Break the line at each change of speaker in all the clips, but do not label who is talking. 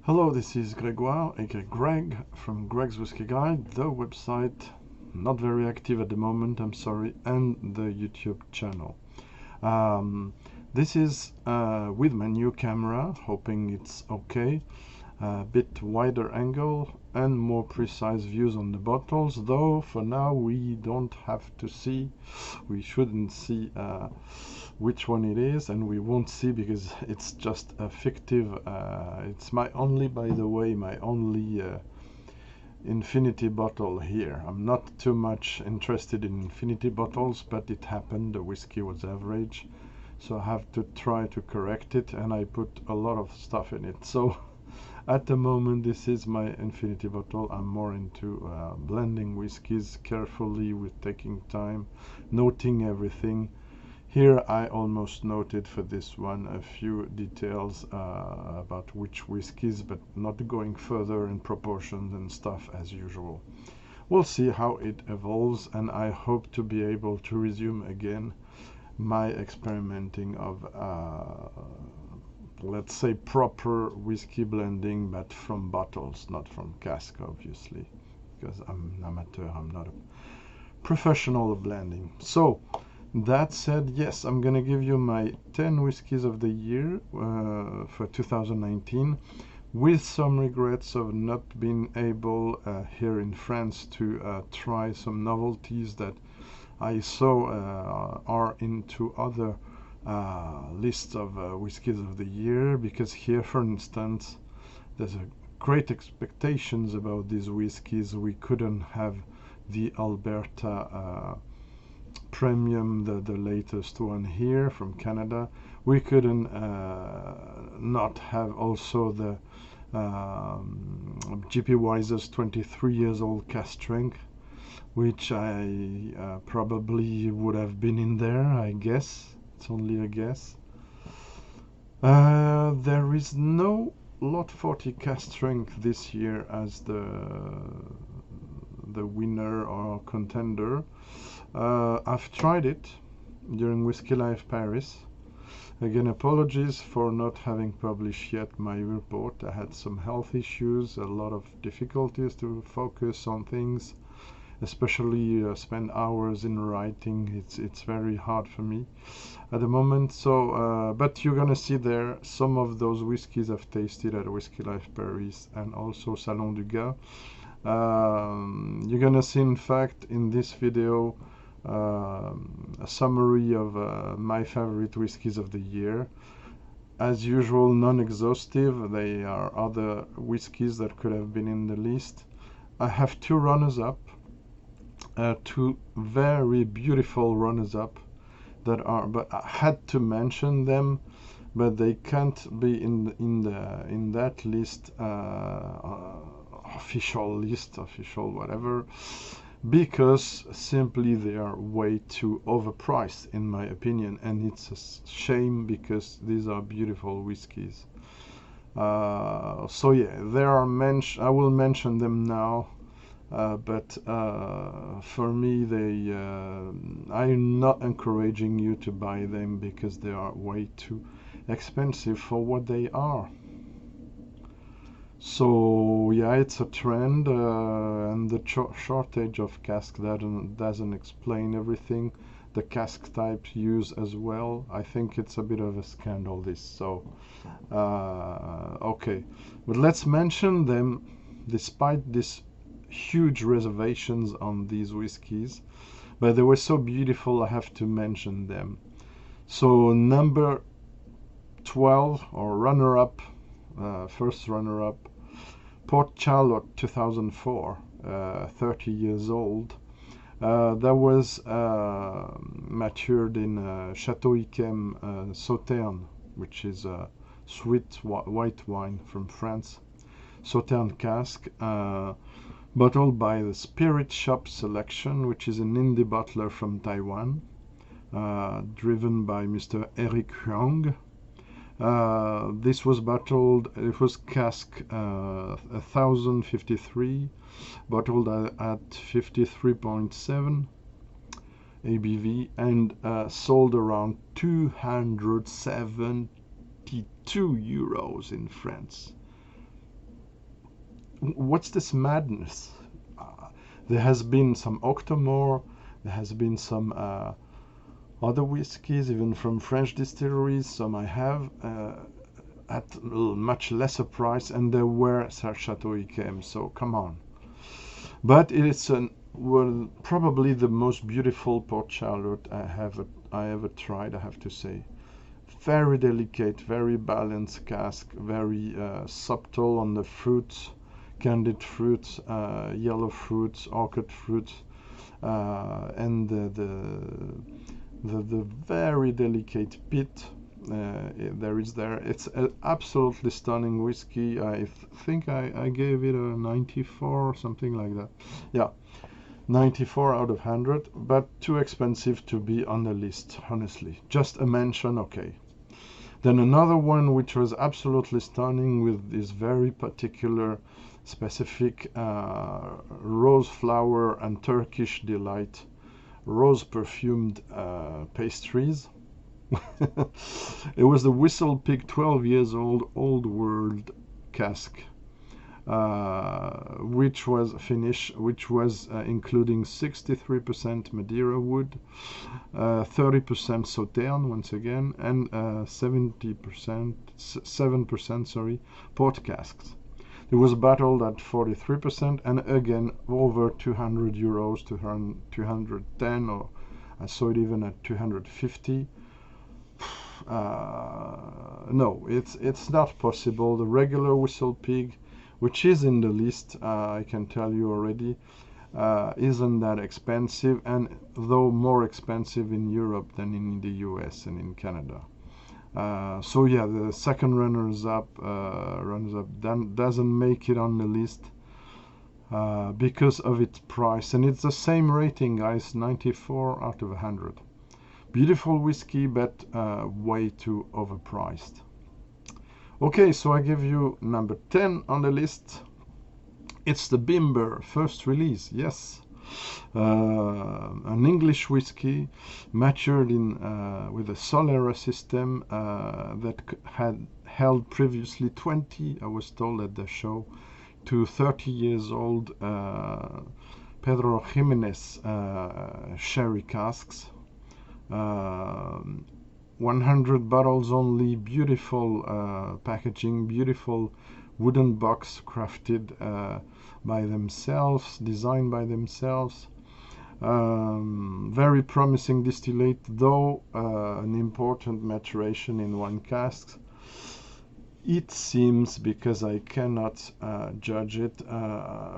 Hello, this is Grégoire, aka Greg, from Greg's Whiskey Guide, the website, not very active at the moment, I'm sorry, and the YouTube channel. This is with my new camera, hoping it's okay. A bit wider angle and more precise views on the bottles, though for now we don't have to see, we shouldn't see which one it is, and we won't see because it's just a fictive, it's my only, by the way, my only infinity bottle here. I'm not too much interested in infinity bottles, but it happened, the whiskey was average, so I have to try to correct it, and I put a lot of stuff in it. So at the moment this is my infinity bottle. I'm more into blending whiskeys carefully, with taking time, noting everything. Here I almost noted for this one a few details about which whiskeys, but not going further in proportions and stuff as usual. We'll see how it evolves, and I hope to be able to resume again my experimenting of let's say proper whiskey blending, but from bottles, not from cask, obviously, because I'm an amateur, I'm not a professional of blending. So that said, yes, I'm gonna give you my 10 whiskies of the year for 2019, with some regrets of not being able here in France to try some novelties that I saw are into other lists of whiskies of the year, because here, for instance, there's a great expectations about these whiskies. We couldn't have the Alberta Premium, the latest one here from Canada. We couldn't not have also the GP Wiser's 23 years old cask strength, which I probably would have been in there, I guess. It's only a guess. There is no Lot 40 cask strength this year as the winner or contender. I've tried it during Whiskey Life Paris. Again, apologies for not having published yet my report. I had some health issues, a lot of difficulties to focus on things, especially spend hours in writing. It's very hard for me at the moment. So but you're gonna see there some of those whiskies I've tasted at Whiskey Life Paris and also Salon du Gars. You're gonna see, in fact, in this video a summary of my favorite whiskies of the year. As usual, non-exhaustive. They are other whiskies that could have been in the list. I have two runners-up, two very beautiful runners-up that are, but I had to mention them, but they can't be in that list, official whatever, because simply they are way too overpriced in my opinion, and it's a shame because these are beautiful whiskies. So yeah, there are I will mention them now. But for me, I'm not encouraging you to buy them because they are way too expensive for what they are. So yeah, it's a trend, and the shortage of cask doesn't explain everything. The cask type used as well. I think it's a bit of a scandal, this. So okay, but let's mention them despite this huge reservations on these whiskies, but they were so beautiful I have to mention them. So number 12, or runner-up, first runner-up, Port Charlotte 2004, 30 years old. That was matured in Chateau Yquem Sauternes, which is a sweet white wine from France. Sauternes cask, bottled by the Spirit Shop Selection, which is an indie bottler from Taiwan, driven by Mr. Eric Huang. This was bottled, it was cask 1053, bottled at 53.7 ABV, and sold around 272 euros in France. what's this madness? There has been some Octomore, there has been some other whiskies, even from French distilleries, some I have, at much lesser price, and there were Chateau Yquem, so come on. But it's well, probably the most beautiful Port Charlotte I ever tried, I have to say. Very delicate, very balanced cask, very subtle on the fruits, candied fruits, yellow fruits, orchid fruits, and the very delicate pit there is there. It's an absolutely stunning whiskey. I think I gave it a 94 or something like that. Yeah, 94 out of 100, but too expensive to be on the list, honestly. Just a mention, okay. Then another one which was absolutely stunning with this very particular specific rose flower and Turkish delight, rose perfumed pastries. It was the Whistle Pig 12 years old Old World cask, which was including 63% Madeira wood, 30% Sauterne once again, and 7% port casks. It was bottled at 43%, and again over 200 euros, 210, or I saw it even at 250. No, it's not possible. The regular Whistle Pig, which is in the list, I can tell you already, isn't that expensive, and though more expensive in Europe than in the US and in Canada. So yeah, the second runners-up doesn't make it on the list because of its price, and it's the same rating, guys, 94 out of 100. Beautiful whiskey, but way too overpriced. Okay, so I give you number 10 on the list. It's the Bimber first release, yes. An English whiskey matured in with a Solera system that had held previously 20, I was told at the show, to 30 years old Pedro Jimenez sherry casks. 100 bottles only, beautiful packaging, beautiful wooden box crafted by themselves, designed by themselves. Very promising distillate, though an important maturation in one cask. It seems, because I cannot judge it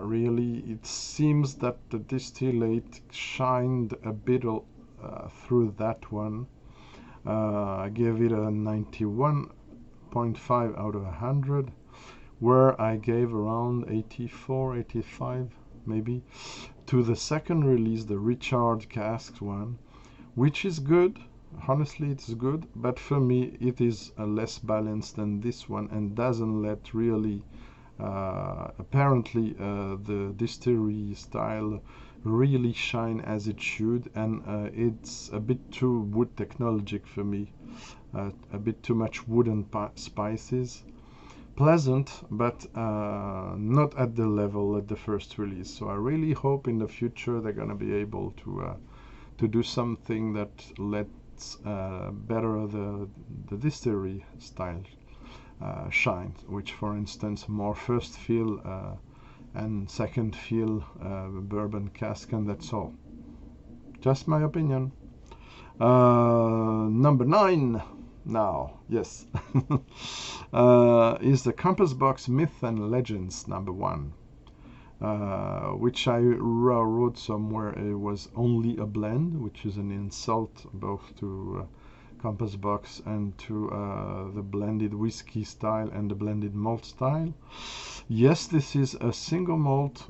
really, it seems that the distillate shined a bit through that one. I gave it a 91.5 out of 100, where I gave around 84, 85 maybe to the second release, the Richard Casks one, which is good. Honestly, it's good, but for me it is less balanced than this one and doesn't let really apparently the distillery style really shine as it should, and it's a bit too wood technologic for me, a bit too much wood and spices. Pleasant, but not at the level at the first release. So I really hope in the future they're gonna be able to do something that lets better the distillery style shine, which, for instance, more first fill and second fill bourbon cask, and that's all. Just my opinion. Number 9 now, yes, is the Compass Box Myth and Legends number 1, which I wrote somewhere it was only a blend, which is an insult both to Compass Box and to the blended whiskey style and the blended malt style. Yes, this is a single malt,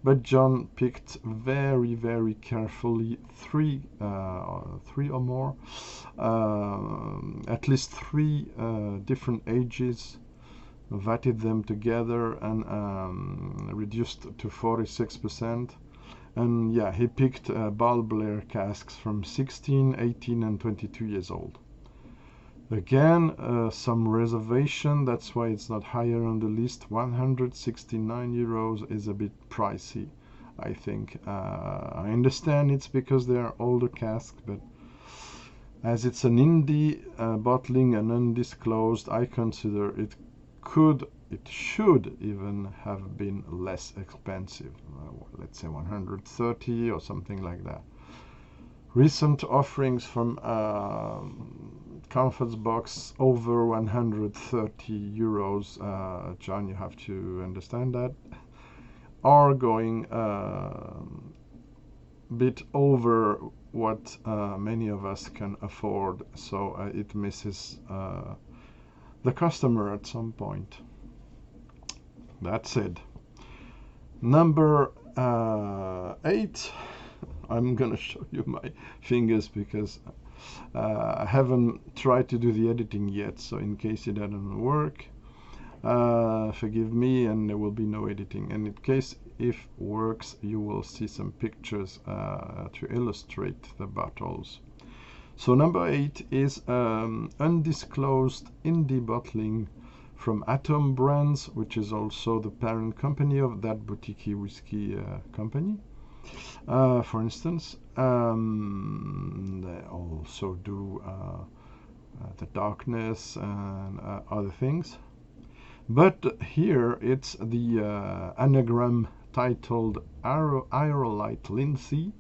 but John picked very, very carefully three or more, at least 3 different ages, vatted them together and reduced to 46%. And yeah, he picked Ball Blair casks from 16, 18 and 22 years old. Again, some reservation, that's why it's not higher on the list. 169 euros is a bit pricey, I think. I understand it's because they are older casks, but as it's an indie bottling and undisclosed, I consider it should even have been less expensive. Let's say 130 or something like that. Recent offerings from Comforts Box over 130 euros. John, you have to understand that. Are going a bit over what many of us can afford, so it misses the customer at some point. That said, number 8. I'm gonna show you my fingers because I haven't tried to do the editing yet, so in case it doesn't work, forgive me, and there will be no editing. And in case if works, you will see some pictures to illustrate the bottles. So number 8 is undisclosed indie bottling from Atom Brands, which is also the parent company of that boutique whiskey company. For instance, they also do the Darkness and other things. But here it's the anagram titled Aerolite Lindsay,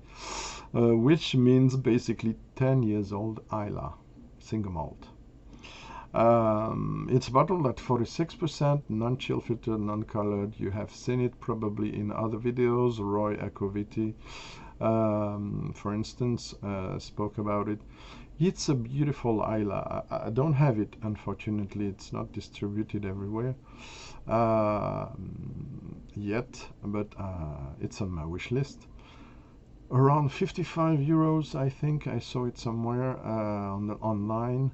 which means basically 10 years old Isla, single malt. It's bottled at 46%, non-chill filtered, non-colored. You have seen it probably in other videos. Roy Acoviti, for instance, spoke about it. It's a beautiful Isla. I don't have it, unfortunately. It's not distributed everywhere yet, but it's on my wish list. Around 55 euros, I think. I saw it somewhere online.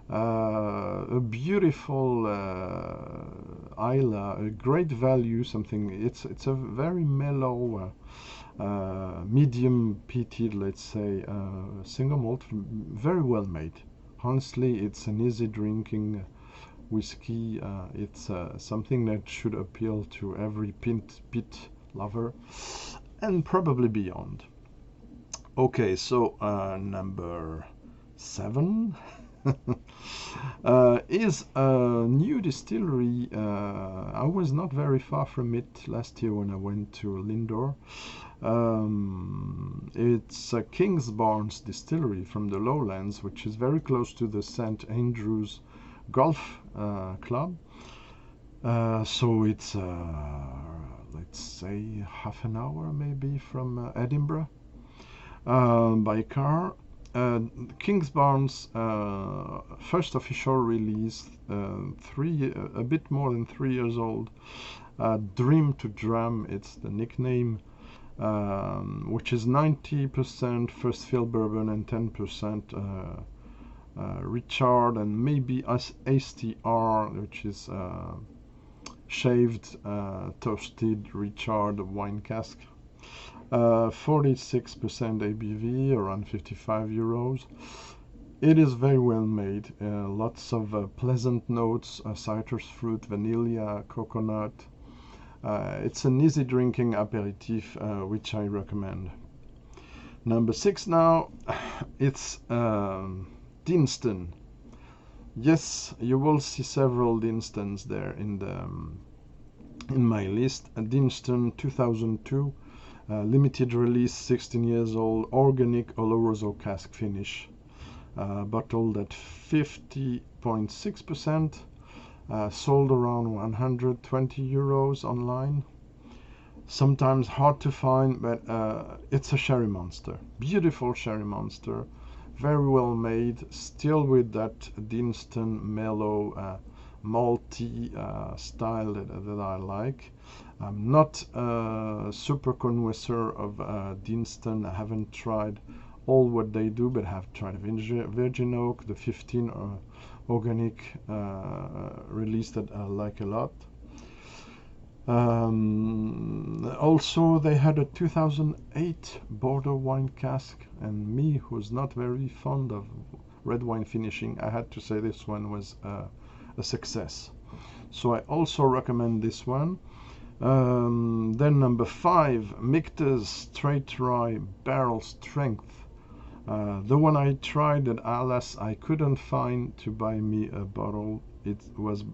A beautiful Isla, a great value. Something. It's a very mellow, medium peated, let's say, single malt, very well made. Honestly, it's an easy drinking whiskey. It's something that should appeal to every pit lover, and probably beyond. Okay, so number 7 is a new distillery. I was not very far from it last year when I went to Lindor. It's a Kingsbarns distillery from the Lowlands, which is very close to the St. Andrews Golf Club. So it's, let's say, half an hour maybe from Edinburgh by car. Kingsbarns first official release, a bit more than 3 years old. Dream to Dram, it's the nickname, which is 90% first fill bourbon and 10% Richard and maybe STR, which is shaved, toasted Richard wine cask. 46% ABV, around 55 euros. It is very well made. Lots of pleasant notes, citrus fruit, vanilla, coconut. It's an easy drinking aperitif, which I recommend. Number 6 now, it's Deanston. Yes, you will see several Deanstons there in my list. Deanston 2002. Limited release, 16 years old, organic Oloroso cask finish, bottled at 50.6%, sold around 120 euros online. Sometimes hard to find, but it's a sherry monster, beautiful sherry monster, very well made, still with that Deanston mellow, malty style that I like. I'm not a super connoisseur of Deanston. I haven't tried all what they do, but have tried Virgin Oak, the 15 organic release that I like a lot. Also, they had a 2008 Bordeaux wine cask, and me, who's not very fond of red wine finishing, I had to say this one was a success. So I also recommend this one. Then number 5, Michter's Straight Rye Barrel Strength. The one I tried that alas I couldn't find to buy me a bottle. It was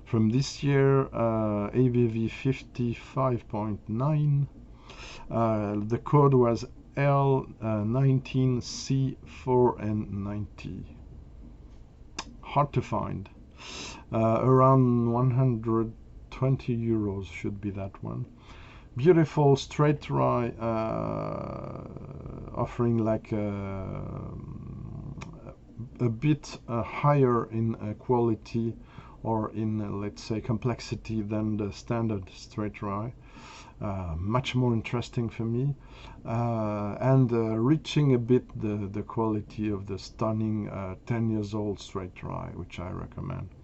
from this year, ABV 55.9. The code was L19C4N90. Hard to find. Around 120 euros should be that one. Beautiful straight rye, offering like a bit higher in quality or in let's say complexity than the standard straight rye. Much more interesting for me, and reaching a bit the quality of the stunning 10 years old straight rye, which I recommend.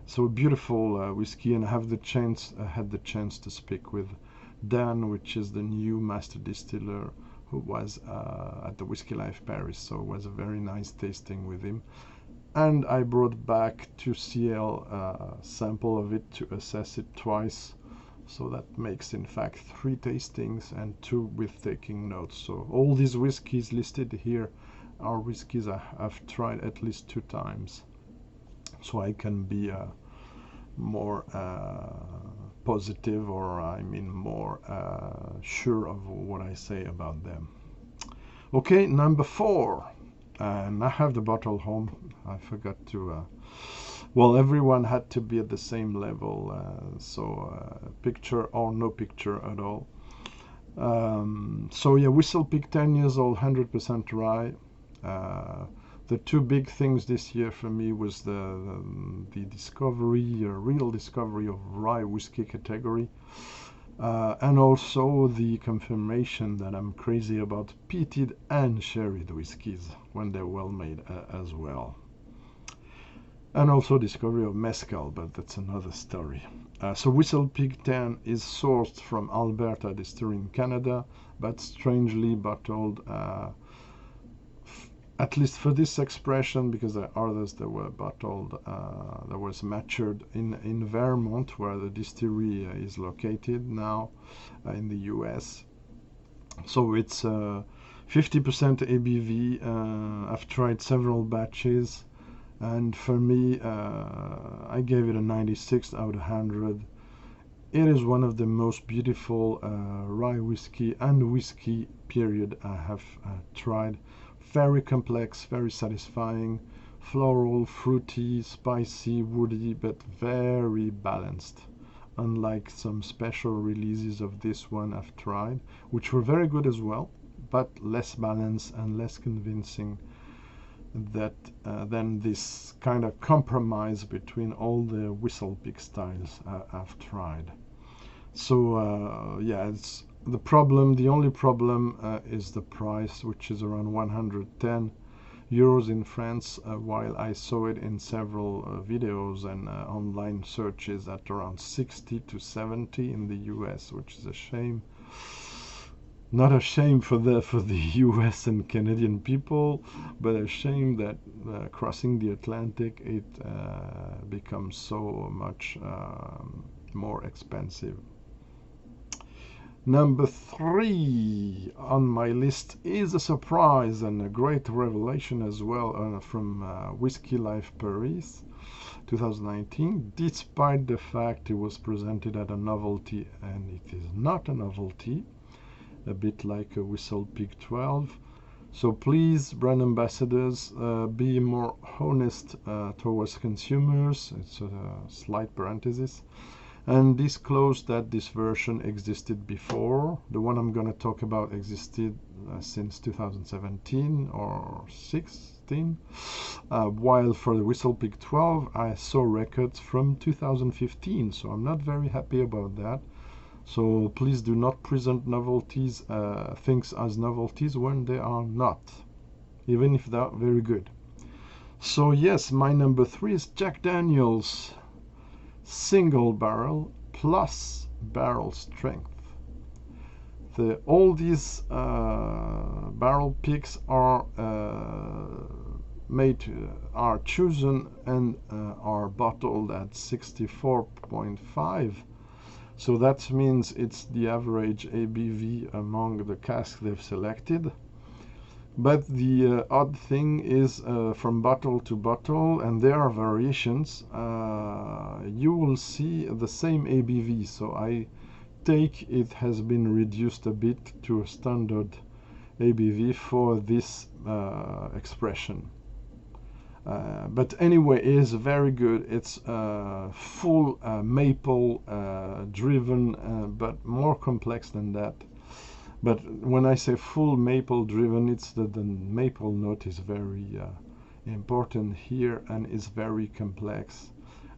So a beautiful whiskey, and I had the chance to speak with Dan, which is the new master distiller, who was at the Whiskey Life Paris, so it was a very nice tasting with him. And I brought back 2 CL sample of it to assess it twice. So that makes in fact 3 tastings and 2 with taking notes. So all these whiskeys listed here are whiskeys I've tried at least 2 times. So I can be more positive, or I mean more sure of what I say about them. Okay, number 4. And I have the bottle home. I forgot to well, everyone had to be at the same level, picture or no picture at all. So yeah, Whistle Pig 10 years old, 100% rye. The 2 big things this year for me was the discovery, real discovery of rye whiskey category, and also the confirmation that I'm crazy about peated and sherried whiskies when they're well made as well. And also discovery of mezcal, but that's another story. So Whistle Pig 10 is sourced from Alberta Distillery in Canada, but strangely bottled, at least for this expression, because there are others that were bottled, that was matured in Vermont, where the distillery is located now in the US. So it's 50% ABV. I've tried several batches, and for me, I gave it a 96 out of 100. It is one of the most beautiful rye whiskey and whiskey period I have tried. Very complex, very satisfying, floral, fruity, spicy, woody, but very balanced. Unlike some special releases of this one I've tried, which were very good as well, but less balanced and less convincing than this kind of compromise between all the Whistle Pig styles I've tried. So yeah, it's the only problem is the price, which is around 110 euros in France, while I saw it in several videos and online searches at around 60 to 70 in the US, which is a shame. Not a shame for the US and Canadian people, but a shame that crossing the Atlantic it becomes so much more expensive. Number 3 on my list is a surprise and a great revelation as well, from Whiskey Life Paris 2019, despite the fact it was presented as a novelty, and it is not a novelty, a bit like a Whistle Pig 12. So please, brand ambassadors, be more honest towards consumers. It's a slight parenthesis. And disclose that this version existed before. The one I'm going to talk about existed since 2017 or 16, while for the Whistle Pig 12 I saw records from 2015, so I'm not very happy about that. So please do not present novelties, things as novelties when they are not, even if they are very good. So yes, my number 3 is Jack Daniel's single barrel plus barrel strength. All these barrel picks are are chosen and are bottled at 64.5. So that means it's the average ABV among the casks they've selected. But the odd thing is from bottle to bottle, and there are variations, you will see the same ABV. So I take it has been reduced a bit to a standard ABV for this expression. But anyway, it is very good. It's full maple driven, but more complex than that. But when I say full maple driven, it's that the maple note is very important here and is very complex.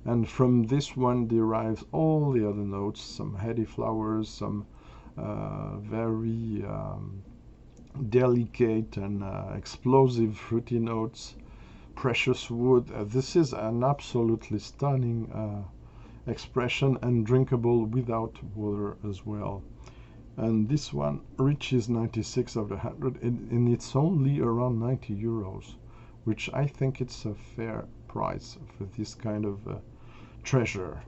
And from this one derives all the other notes, some heady flowers, some very delicate and explosive fruity notes, precious wood. This is an absolutely stunning expression and drinkable without water as well. And this one reaches 96 of the 100, and it's only around 90 euros, which I think it's a fair price for this kind of treasure.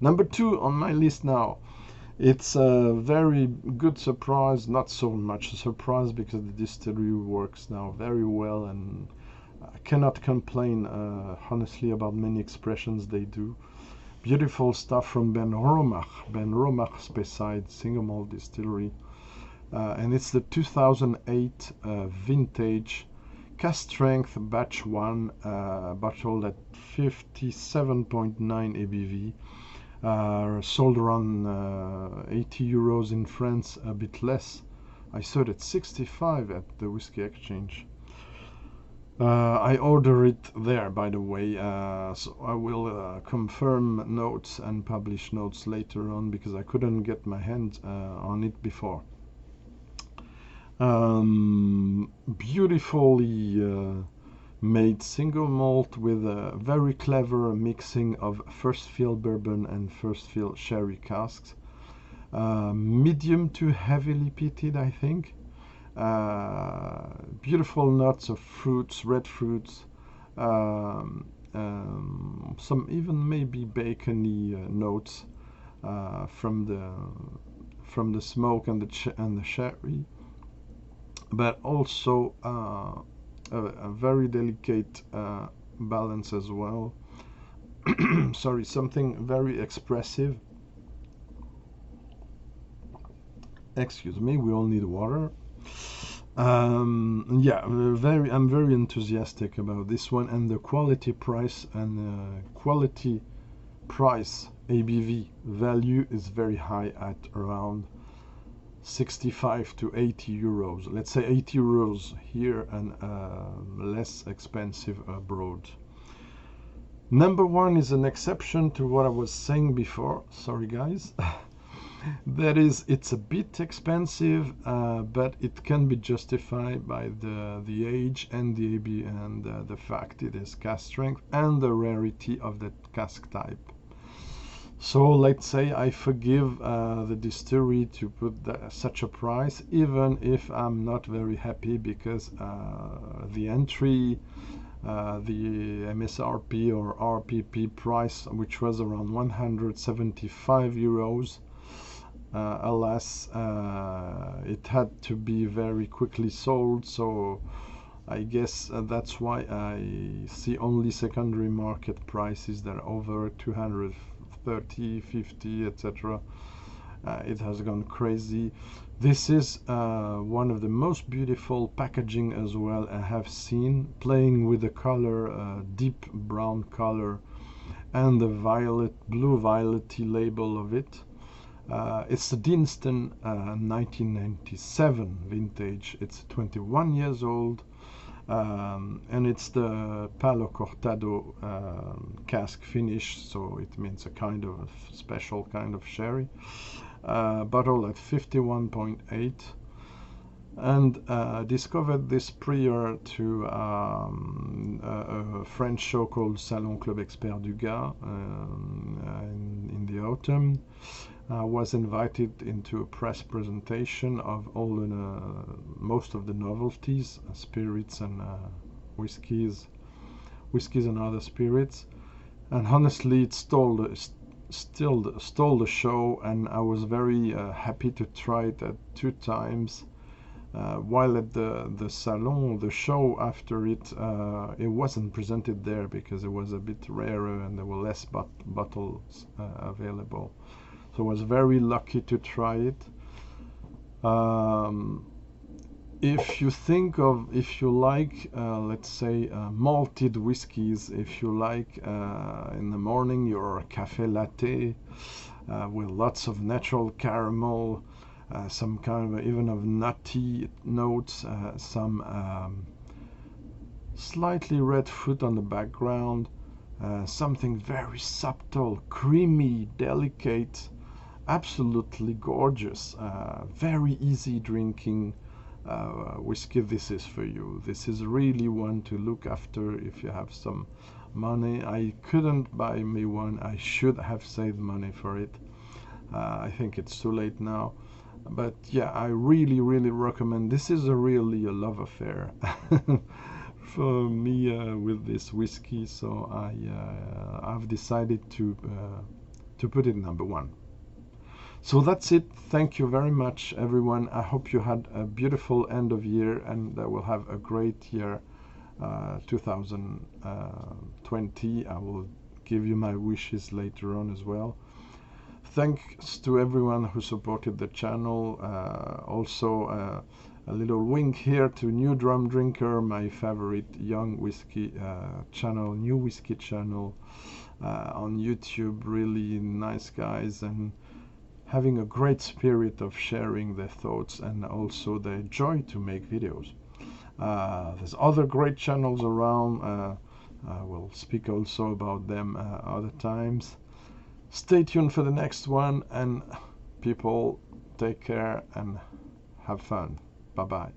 Number 2 on my list now. It's a very good surprise, not so much a surprise because the distillery works now very well, and I cannot complain honestly about many expressions they do. Beautiful stuff from Ben Romach Speyside single malt distillery, and it's the 2008 vintage cask strength batch 1, bottled at 57.9 ABV, sold around 80 euros in France, a bit less. I saw it at 65 at the Whiskey Exchange. I order it there, by the way, so I will confirm notes and publish notes later on because I couldn't get my hands on it before. Beautifully made single malt with a very clever mixing of first fill bourbon and first fill sherry casks. Medium to heavily peated, I think. Beautiful nuts of fruits, red fruits, some even maybe bacony notes from the smoke and the sherry, but also a very delicate balance as well. Sorry, something very expressive. Excuse me, we all need water. Yeah, I'm very enthusiastic about this one, and the quality price ABV value is very high at around 65 to 80 euros. Let's say 80 euros here and less expensive abroad. Number 1 is an exception to what I was saying before. Sorry, guys. That is, it's a bit expensive, but it can be justified by the age and the AB and the fact it is cask strength and the rarity of that cask type. So let's say I forgive the distillery to put such a price, even if I'm not very happy because the entry, the MSRP or RPP price, which was around 175 euros, alas, it had to be very quickly sold, so I guess that's why I see only secondary market prices that are over 230, 50, etc. It has gone crazy. This is one of the most beautiful packaging as well I have seen, playing with the color, deep brown color, and the blue violet label of it. It's the Deanston 1997 vintage. It's 21 years old, and it's the Palo Cortado cask finish, so it means a kind of a special kind of sherry. Bottled at 51.8, and discovered this prior to a French show called Salon Club Expert du Gars in the autumn. Was invited into a press presentation of most of the novelties, spirits and whiskies and other spirits, and honestly it stole the show, and I was very happy to try it at 2 times. While at the salon, the show after it, it wasn't presented there because it was a bit rarer and there were less bottles available. So I was very lucky to try it. If you like, let's say, malted whiskies, if you like in the morning your cafe latte with lots of natural caramel, some kind of even of nutty notes, some slightly red fruit on the background, something very subtle, creamy, delicate, absolutely gorgeous, very easy drinking whiskey. This is for you. This is really one to look after if you have some money. I couldn't buy me one. I should have saved money for it. I think it's too late now. But yeah, I really recommend. This is really a love affair for me with this whiskey. So I've decided to put it number one. So that's it. Thank you very much, everyone. I hope you had a beautiful end of year and will have a great year 2020. I will give you my wishes later on as well. Thanks to everyone who supported the channel. Also a little wink here to New Drum Drinker, my favorite young whiskey channel, new whiskey channel on YouTube. Really nice guys and having a great spirit of sharing their thoughts and also their joy to make videos. There's other great channels around. I will speak also about them other times. Stay tuned for the next one, and people, take care and have fun. Bye bye.